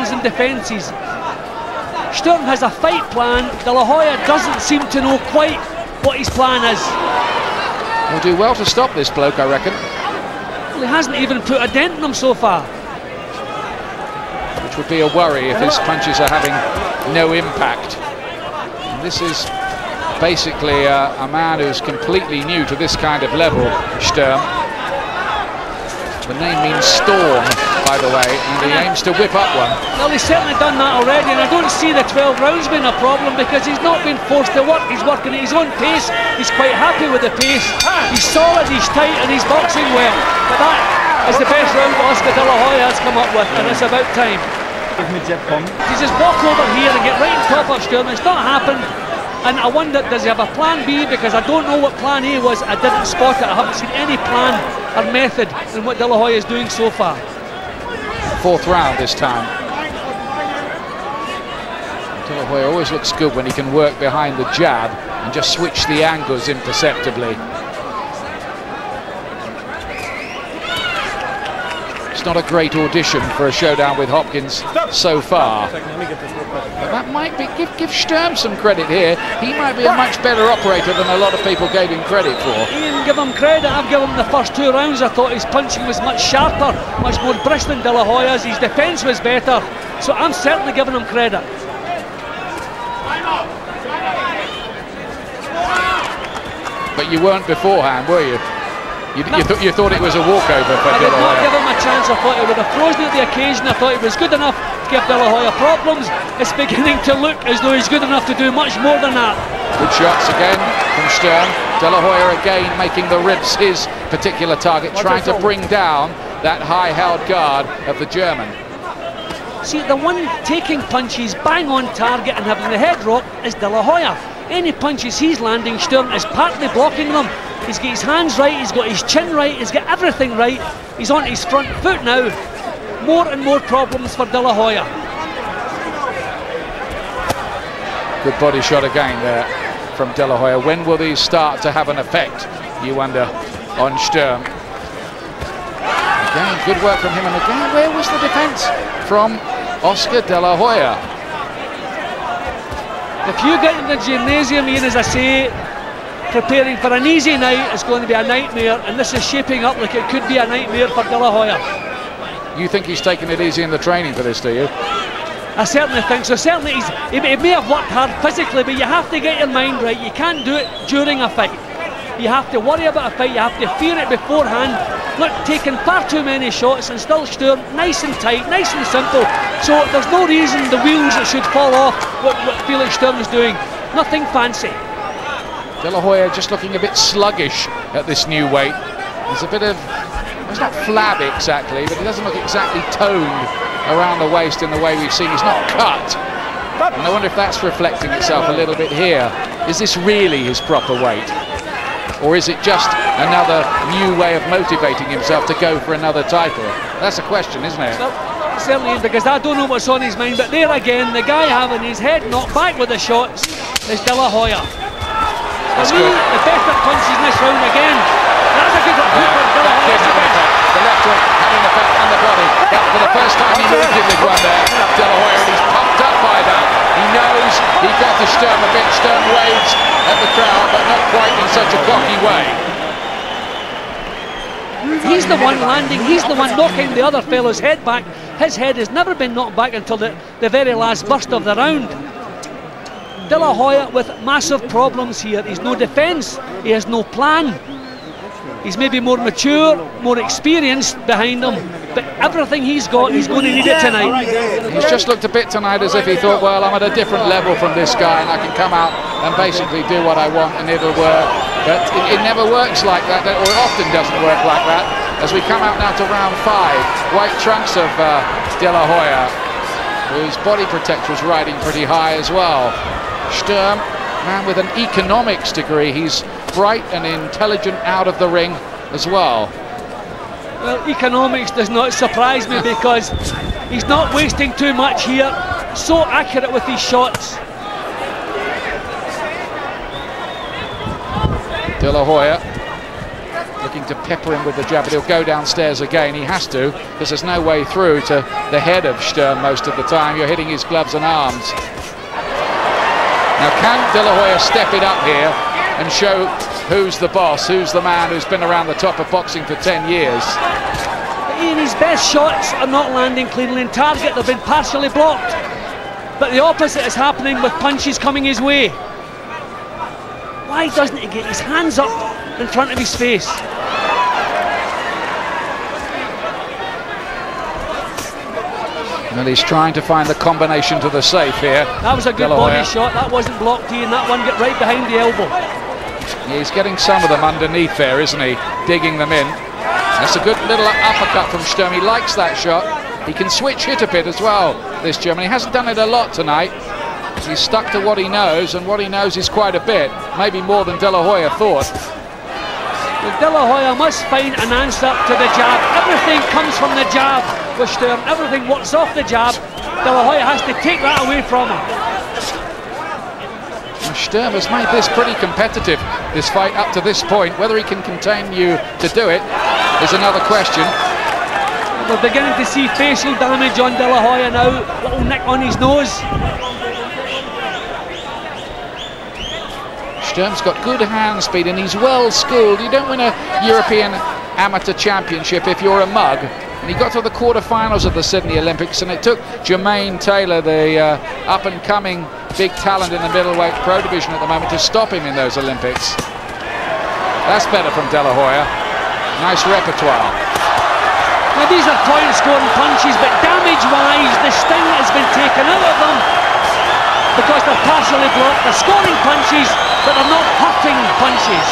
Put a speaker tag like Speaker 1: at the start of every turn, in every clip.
Speaker 1: plans and defences. Sturm has a fight plan. De La Hoya doesn't seem to know quite what his plan is.
Speaker 2: He'll do well to stop this bloke, I reckon.
Speaker 1: Well, he hasn't even put a dent in him so far.
Speaker 2: Which would be a worry if his punches are having no impact. And this is basically a man who's completely new to this kind of level, Sturm. The name means storm, by the way, and he aims to whip up one.
Speaker 1: Well, he's certainly done that already, and I don't see the 12 rounds being a problem because he's not been forced to work. He's working at his own pace. He's quite happy with the pace. He's solid, he's tight, and he's boxing well. But that is the best round Oscar De La Hoya has come up with, and it's about time. He just walk over here and get right on top of Sturm. It's not happened. And I wonder, does he have a plan B? Because I don't know what plan A was. I didn't spot it. I haven't seen any plan or method in what De La Hoya is doing so far.
Speaker 2: Fourth round this time. De La Hoya always looks good when he can work behind the jab and just switch the angles imperceptibly. It's not a great audition for a showdown with Hopkins so far. But that might be, give Sturm some credit here. He might be a much better operator than a lot of people gave him credit for.
Speaker 1: Ian, give him credit. I've given him the first 2 rounds. I thought his punching was much sharper, much more brisk than De La Hoya's. His defence was better. So I'm certainly giving him credit.
Speaker 2: But you weren't beforehand, were you? You thought it was a walkover for De La Hoya.
Speaker 1: I did not give him a chance. I thought he would have frozen at the occasion. I thought he was good enough to give De La Hoya problems. It's beginning to look as though he's good enough to do much more than that.
Speaker 2: Good shots again from Sturm. De La Hoya again making the ribs his particular target, trying to bring down that high-held guard of the German.
Speaker 1: See, the one taking punches bang on target and having the head rock is De La Hoya. Any punches he's landing, Sturm is partly blocking them. He's got his hands right, he's got his chin right, he's got everything right. He's on his front foot now. More and more problems for De La Hoya.
Speaker 2: Good body shot again there from De La Hoya. When will these start to have an effect, you wonder, on Sturm? Again, good work from him, and again, where was the defence from Oscar De La Hoya?
Speaker 1: If you get in the gymnasium, Ian, as I say, preparing for an easy night, it's going to be a nightmare, and this is shaping up like it could be a nightmare for De La Hoya.
Speaker 2: You think he's taking it easy in the training for this, do you?
Speaker 1: I certainly think so. Certainly he may have worked hard physically, but you have to get your mind right. You can't do it during a fight. You have to worry about a fight, you have to fear it beforehand. Look, taking far too many shots, and still Sturm nice and tight, nice and simple. So there's no reason the wheels that should fall off what Felix Sturm is doing. Nothing fancy.
Speaker 2: De La Hoya just looking a bit sluggish at this new weight. There's a bit of, it's not flab exactly, but he doesn't look exactly toned around the waist in the way we've seen. He's not cut. And I wonder if that's reflecting itself a little bit here. Is this really his proper weight? Or is it just another new way of motivating himself to go for another title? That's a question, isn't it?
Speaker 1: Well, certainly, because I don't know what's on his mind, but there again, the guy having his head knocked back with the shots is De La Hoya.
Speaker 2: That's
Speaker 1: for me,
Speaker 2: good.
Speaker 1: the best that punches in this round again. That's a good one.
Speaker 2: The left hook had an effect on the body. But for the first time he moved in with one there. De La Hoya, and he's pumped up by that. He knows he got to Sturm a bit. Sturm waves at the crowd, but not quite in such a cocky way.
Speaker 1: He's the one landing, he's the one knocking the other fellow's head back. His head has never been knocked back until the very last burst of the round. De La Hoya with massive problems here. He's no defence, he has no plan. He's maybe more mature, more experienced behind him, but everything he's got, he's going to need it tonight.
Speaker 2: He's just looked a bit tonight as if he thought, well, I'm at a different level from this guy and I can come out and basically do what I want and it'll work. But it never works like that, or it often doesn't work like that. As we come out now to round 5, white trunks of De La Hoya, whose body protector is riding pretty high as well. Sturm, man with an economics degree, he's bright and intelligent out of the ring as well.
Speaker 1: Well, economics does not surprise me because he's not wasting too much here. So accurate with his shots.
Speaker 2: De La Hoya looking to pepper him with the jab, but he'll go downstairs again. He has to, because there's no way through to the head of Sturm most of the time. You're hitting his gloves and arms. Now, can De La Hoya step it up here and show who's the boss, who's the man who's been around the top of boxing for 10 years?
Speaker 1: Ian, his best shots are not landing cleanly in target. They've been partially blocked. But the opposite is happening with punches coming his way. Why doesn't he get his hands up in front of his face?
Speaker 2: And he's trying to find the combination to the safe here.
Speaker 1: That was a good body shot. That wasn't blocked, Ian. That one got right behind the elbow.
Speaker 2: He's getting some of them underneath there, isn't he? Digging them in. That's a good little uppercut from Sturm. He likes that shot. He can switch hit a bit as well, this German. He hasn't done it a lot tonight. He's stuck to what he knows, and what he knows is quite a bit. Maybe more than De La Hoya thought.
Speaker 1: Well, De La Hoya must find an answer to the jab. Everything comes from the jab with Sturm. Everything works off the jab. De La Hoya has to take that away from him.
Speaker 2: Sturm has made this pretty competitive, this fight up to this point. Whether he can continue to do it is another question.
Speaker 1: We're beginning to see facial damage on De La Hoya now. Little nick on his nose.
Speaker 2: Sturm's got good hand speed and he's well schooled. You don't win a European Amateur Championship if you're a mug. And he got to the quarterfinals of the Sydney Olympics, and it took Jermaine Taylor, the up-and-coming big talent in the middleweight pro division at the moment, to stop him in those Olympics. That's better from De La Hoya. Nice repertoire.
Speaker 1: Now these are point-scoring punches, but damage-wise, the sting has been taken out of them because they're partially blocked. They're scoring punches, but they're not hurting punches.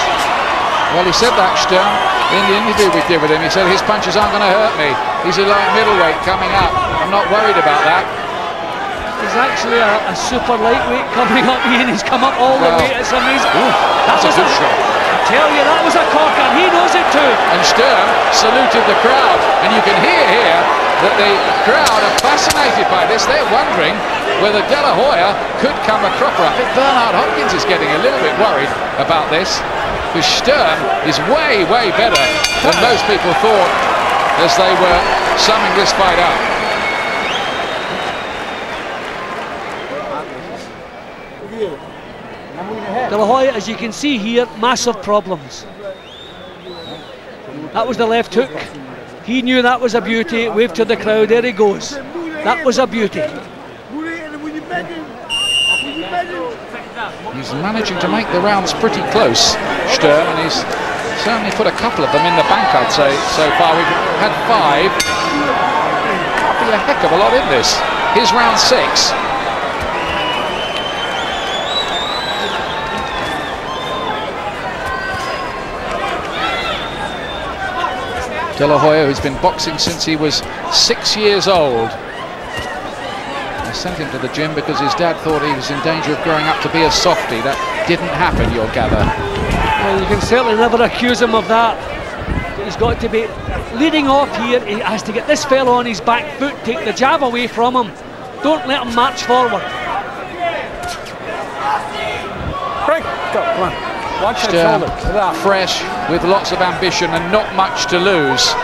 Speaker 2: Well, he said that, Sturm, in the interview we did with him. He said his punches aren't going to hurt me. He's a light middleweight coming up. I'm not worried about that.
Speaker 1: He's actually a super lightweight coming up, Ian. He's come up all the way. It's amazing.
Speaker 2: That's a good shot.
Speaker 1: I tell you, that was a corker. He knows it too.
Speaker 2: And Sturm saluted the crowd. And you can hear here that the crowd are fascinated by this. They're wondering whether De La Hoya could come a cropper. I think Bernard Hopkins is getting a little bit worried about this, because Sturm is way, way better than most people thought as they were summing this fight up.
Speaker 1: De La Hoya, as you can see here, massive problems. That was the left hook. He knew that was a beauty. Waved to the crowd. There he goes. That was a beauty.
Speaker 2: He's managing to make the rounds pretty close, Sturm, and he's certainly put a couple of them in the bank, I'd say, so far. We've had 5. That'll be a heck of a lot in this. Here's round 6. De La Hoya, who's been boxing since he was 6 years old. They sent him to the gym because his dad thought he was in danger of growing up to be a softie. That didn't happen, you'll gather.
Speaker 1: Well, you can certainly never accuse him of that. He's got to be leading off here. He has to get this fellow on his back foot, take the jab away from him. Don't let him march forward.
Speaker 3: Break, go, come on. Watch that shoulder.
Speaker 2: Fresh, with lots of ambition and not much to lose.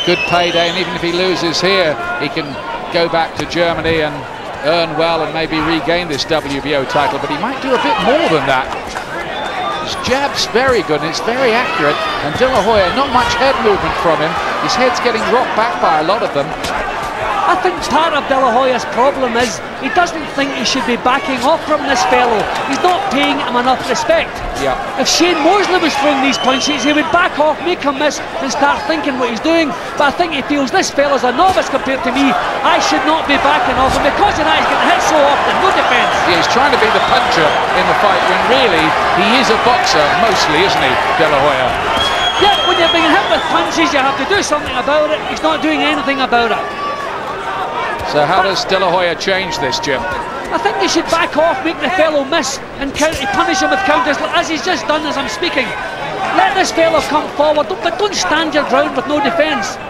Speaker 2: Good payday, and even if he loses here, he can go back to Germany and earn well and maybe regain this WBO title, but he might do a bit more than that. His jab's very good and it's very accurate, and De La Hoya, not much head movement from him. His head's getting rocked back by a lot of them.
Speaker 1: I think part of De La Hoya's problem is he doesn't think he should be backing off from this fellow. He's not paying him enough respect.
Speaker 2: Yeah.
Speaker 1: If Shane Mosley was throwing these punches, he would back off, make him miss, and start thinking what he's doing. But I think he feels this fella's a novice compared to me. I should not be backing off, and because of that, he's getting hit so often. No defence.
Speaker 2: Yeah, he's trying to be the puncher in the fight when really he is a boxer mostly, isn't he, De La Hoya?
Speaker 1: Yeah, when you're being hit with punches, you have to do something about it. He's not doing anything about it.
Speaker 2: So how does De La Hoya change this, Jim?
Speaker 1: I think he should back off, make the fellow miss, and punish him with counters, as he's just done as I'm speaking. Let this fellow come forward, but don't stand your ground with no defence.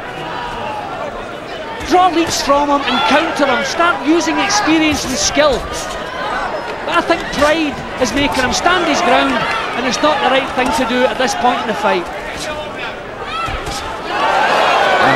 Speaker 1: Draw leads from him and counter him. Start using experience and skill. But I think pride is making him stand his ground and it's not the right thing to do at this point in the fight.